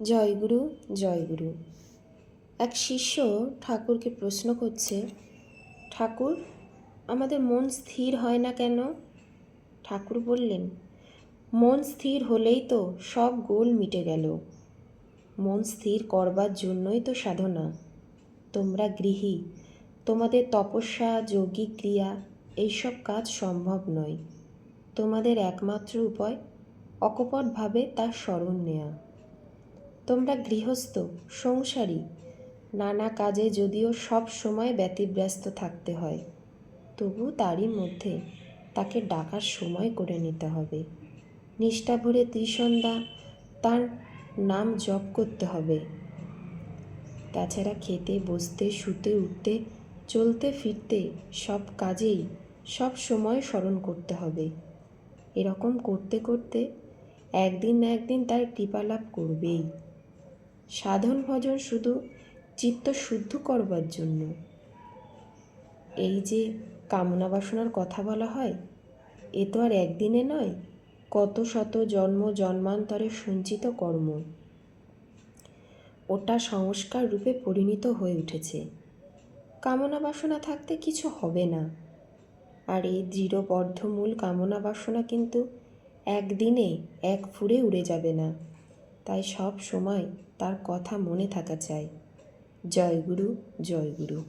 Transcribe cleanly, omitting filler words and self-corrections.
জয়গুরু জয়গুরু। এক শিষ্য ঠাকুরকে প্রশ্ন করছে, ঠাকুর, আমাদের মন স্থির হয় না কেন? ঠাকুর বললেন, মন স্থির হলেই তো সব গোল মিটে গেল। মন স্থির করবার জন্যই তো সাধনা। তোমরা গৃহী, তোমাদের তপস্যা, যৌগিক ক্রিয়া এইসব কাজ সম্ভব নয়। তোমাদের একমাত্র উপায় অকপটভাবে তার স্মরণ নেয়া। তোমরা গৃহস্থ, সংসারী, নানা কাজে যদিও সব সময় ব্যতিব্যস্ত থাকতে হয়, তবু তারই মধ্যে তাকে ডাকার সময় করে নিতে হবে। নিষ্ঠা ভরে ত্রিসন্ধ্যা তার নাম জপ করতে হবে। তাছাড়া খেতে, বসতে, শুতে, উঠতে, চলতে, ফিরতে সব কাজেই সব সময় স্মরণ করতে হবে। এরকম করতে করতে একদিন না একদিন তার কৃপালাভ করবেই। সাধন ভজন শুধু চিত্ত শুদ্ধ করবার জন্য। এই যে কামনা বাসনার কথা বলা হয়, এ তো আর একদিনে নয়, কত শত জন্ম জন্মান্তরে সঞ্চিত কর্ম। ওটা সংস্কার রূপে পরিণত হয়ে উঠেছে। কামনা বাসনা থাকতে কিছু হবে না। আর এই দৃঢ় বদ্ধমূল কামনা বাসনা কিন্তু একদিনে এক ফুরে উড়ে যাবে না। তাই সব সময় তার কথা মনে থাকা চাই। জয়গুরু জয়গুরু।